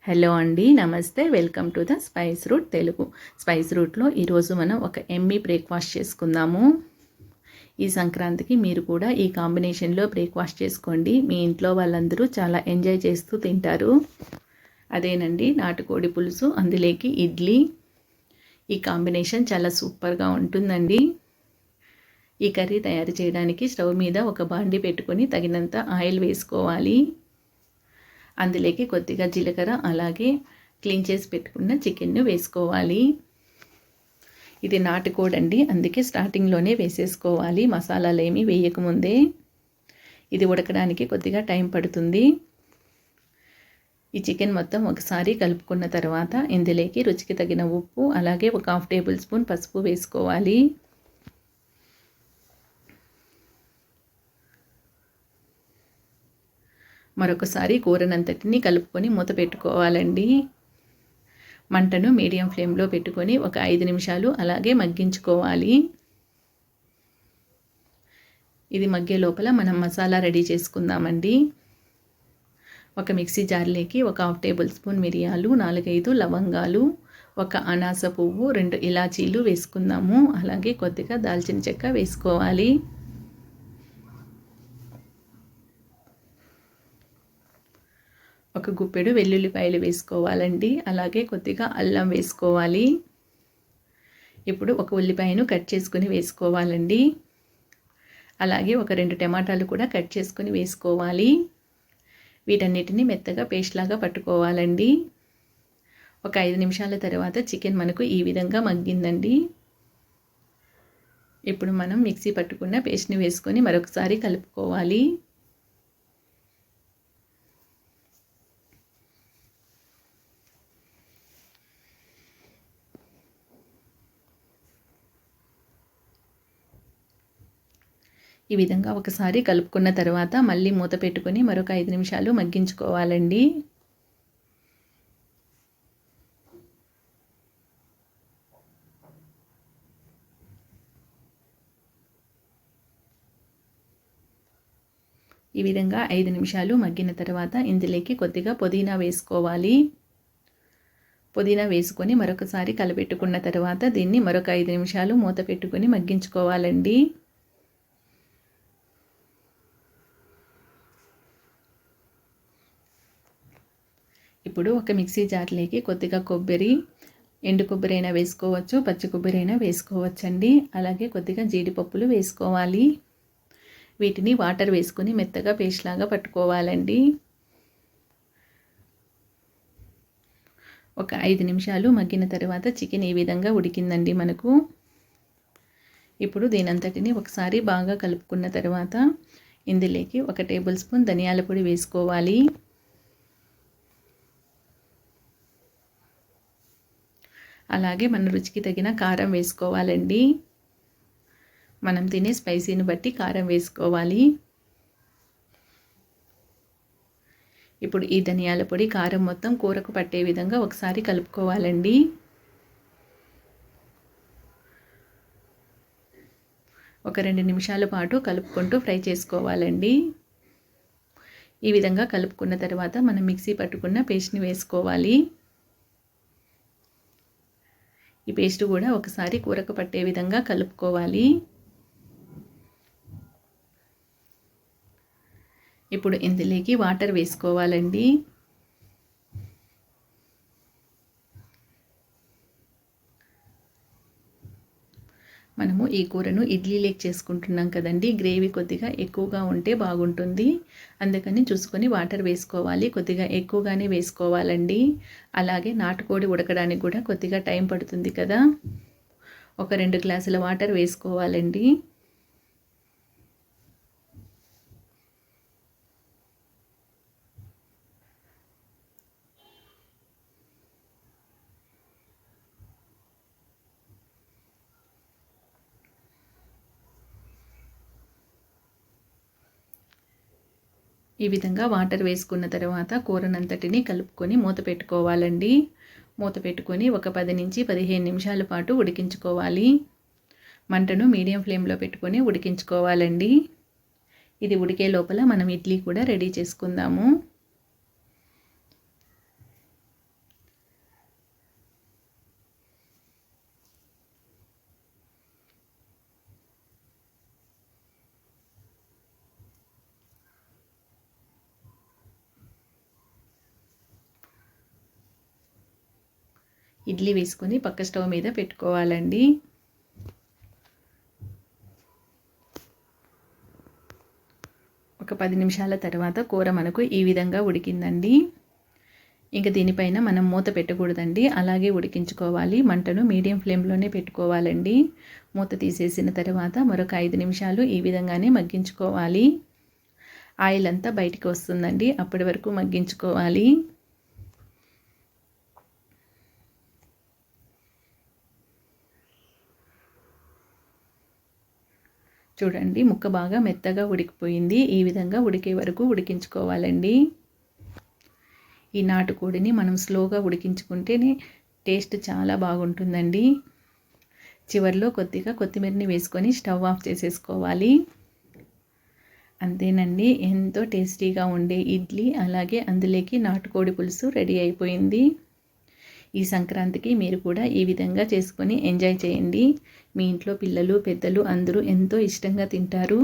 Hello అండి, నమస్తే. Welcome to the spice root Telugu. Spice రూట్లో ఈరోజు మనం ఒక ఎమ్మీ బ్రేక్ఫాస్ట్ చేసుకుందాము. ఈ సంక్రాంతికి మీరు కూడా ఈ కాంబినేషన్లో బ్రేక్ఫాస్ట్ చేసుకోండి. మీ ఇంట్లో వాళ్ళందరూ చాలా ఎంజాయ్ చేస్తూ తింటారు. అదేనండి, నాటుకోడి పులుసు, అందులోకి ఇడ్లీ. ఈ కాంబినేషన్ చాలా సూపర్గా ఉంటుందండి. ఈ కర్రీ తయారు చేయడానికి స్టవ్ మీద ఒక బాండి పెట్టుకొని తగినంత ఆయిల్ వేసుకోవాలి. అందులోకి కొద్దిగా జీలకర్ర, అలాగే క్లీన్ చేసి పెట్టుకున్న చికెన్ను వేసుకోవాలి. ఇది నాటుకోడి అండి, అందుకే స్టార్టింగ్లోనే వేసేసుకోవాలి, మసాలాలు ఏమీ వేయకముందే. ఇది ఉడకడానికి కొద్దిగా టైం పడుతుంది. ఈ చికెన్ మొత్తం ఒకసారి కలుపుకున్న తర్వాత ఇందులోకి రుచికి తగిన ఉప్పు, అలాగే ఒక 1/2 టేబుల్ స్పూన్ పసుపు వేసుకోవాలి. మరొకసారి కూరనంతటిని కలుపుకొని మూత పెట్టుకోవాలండి. మంటను మీడియం ఫ్లేమ్లో పెట్టుకొని ఒక 5 నిమిషాలు అలాగే మగ్గించుకోవాలి. ఇది మగ్గే లోపల మనం మసాలా రెడీ చేసుకుందామండి. ఒక మిక్సీ జార్లోకి ఒక 1/2 టేబుల్ స్పూన్ మిరియాలు, 4-5 లవంగాలు, ఒక అనాస పువ్వు, 2 ఇలాచీలు వేసుకుందాము. అలాగే కొద్దిగా దాల్చిన చెక్క వేసుకోవాలి. ఒక గుప్పెడు వెల్లుల్లిపాయలు వేసుకోవాలండి. అలాగే కొద్దిగా అల్లం వేసుకోవాలి. ఇప్పుడు ఒక ఉల్లిపాయను కట్ చేసుకుని వేసుకోవాలండి. అలాగే ఒక 2 టమాటాలు కూడా కట్ చేసుకుని వేసుకోవాలి. వీటన్నిటిని మెత్తగా పేస్ట్ లాగా పట్టుకోవాలండి. ఒక 5 నిమిషాల తర్వాత చికెన్ మనకు ఈ విధంగా మగ్గిందండి. ఇప్పుడు మనం మిక్సీ పట్టుకున్న పేస్ట్ని వేసుకొని మరొకసారి కలుపుకోవాలి. ఈ విధంగా ఒకసారి కలుపుకున్న తర్వాత మళ్ళీ మూత పెట్టుకొని మరొక 5 నిమిషాలు మగ్గించుకోవాలండి. ఈ విధంగా 5 నిమిషాలు మగ్గిన తర్వాత ఇందులోకి కొద్దిగా పుదీనా వేసుకోవాలి. పుదీనా వేసుకొని మరొకసారి కలపెట్టుకున్న తర్వాత దీన్ని మరొక 5 నిమిషాలు మూత పెట్టుకొని మగ్గించుకోవాలండి. ఇప్పుడు ఒక మిక్సీ జార్లోకి కొద్దిగా కొబ్బరి, ఎండు కొబ్బరి అయినా వేసుకోవచ్చు, పచ్చి కొబ్బరి అయినా వేసుకోవచ్చండి. అలాగే కొద్దిగా జీడిపప్పులు వేసుకోవాలి. వీటిని వాటర్ వేసుకొని మెత్తగా పేస్ట్ లాగా పట్టుకోవాలండి. ఒక 5 నిమిషాలు మగ్గిన తర్వాత చికెన్ ఈ విధంగా ఉడికిందండి మనకు. ఇప్పుడు దీనంతటిని ఒకసారి బాగా కలుపుకున్న తర్వాత ఇందులోకి 1 టేబుల్ స్పూన్ ధనియాల పొడి వేసుకోవాలి. అలాగే మన రుచికి తగిన కారం వేసుకోవాలండి. మనం తినే స్పైసీని బట్టి కారం వేసుకోవాలి. ఇప్పుడు ఈ ధనియాల పొడి, కారం మొత్తం కూరకు పట్టే విధంగా ఒకసారి కలుపుకోవాలండి. ఒక 2 నిమిషాల పాటు కలుపుకుంటూ ఫ్రై చేసుకోవాలండి. ఈ విధంగా కలుపుకున్న తర్వాత మనం మిక్సీ పట్టుకున్న పేస్ట్ని వేసుకోవాలి. ఈ పేస్ట్ కూడా ఒకసారి కూరకు పట్టే విధంగా కలుపుకోవాలి. ఇప్పుడు ఇందులోకి వాటర్ వేసుకోవాలండి. మనము ఈ కూరను ఇడ్లీలోకి చేసుకుంటున్నాం కదండి, గ్రేవీ కొద్దిగా ఎక్కువగా ఉంటే బాగుంటుంది. అందుకని చూసుకొని వాటర్ వేసుకోవాలి. కొద్దిగా ఎక్కువగానే వేసుకోవాలండి. అలాగే నాటుకోడి ఉడకడానికి కూడా కొద్దిగా టైం పడుతుంది కదా, ఒక 2 గ్లాసుల వాటర్ వేసుకోవాలండి. ఈ విధంగా వాటర్ వేసుకున్న తర్వాత కూరనంతటిని కలుపుకొని మూత పెట్టుకోవాలండి. మూత పెట్టుకొని ఒక 10 నుంచి 15 నిమిషాల పాటు ఉడికించుకోవాలి. మంటను మీడియం ఫ్లేమ్లో పెట్టుకొని ఉడికించుకోవాలండి. ఇది ఉడికే లోపల మనం ఇడ్లీ కూడా రెడీ చేసుకుందాము. ఇడ్లీ వేసుకొని పక్క స్టవ్ మీద పెట్టుకోవాలండి. ఒక 10 నిమిషాల తర్వాత కూర మనకు ఈ విధంగా ఉడికిందండి. ఇంక దీనిపైన మనం మూత పెట్టకూడదండి, అలాగే ఉడికించుకోవాలి. మంటను మీడియం ఫ్లేమ్లోనే పెట్టుకోవాలండి. మూత తీసేసిన తర్వాత మరొక 5 నిమిషాలు ఈ విధంగానే మగ్గించుకోవాలి. ఆయిల్ అంతా బయటికి వస్తుందండి, అప్పటి వరకు మగ్గించుకోవాలి. చూడండి, ముక్క బాగా మెత్తగా ఉడికిపోయింది. ఈ విధంగా ఉడికే వరకు ఉడికించుకోవాలండి. ఈ నాటుకోడిని మనం స్లోగా ఉడికించుకుంటేనే టేస్ట్ చాలా బాగుంటుందండి. చివరిలో కొద్దిగా కొత్తిమీరని వేసుకొని స్టవ్ ఆఫ్ చేసేసుకోవాలి. అంతేనండి, ఎంతో టేస్టీగా ఉండే ఇడ్లీ అలాగే అందులోకి నాటుకోడి పులుసు రెడీ అయిపోయింది. ఈ సంక్రాంతికి మీరు కూడా ఈ విధంగా చేసుకొని ఎంజాయ్ చేయండి. మీ ఇంట్లో పిల్లలు పెద్దలు అందరూ ఎంతో ఇష్టంగా తింటారు.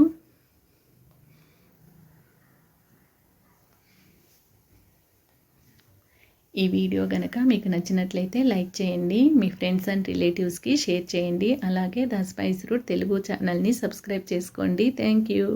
ఈ వీడియో గనక మీకు నచ్చినట్లయితే లైక్ చేయండి, మీ ఫ్రెండ్స్ అండ్ రిలేటివ్స్కి షేర్ చేయండి. అలాగే ద స్పైస్ రూట్ తెలుగు ఛానల్ని సబ్స్క్రైబ్ చేసుకోండి. Thank you.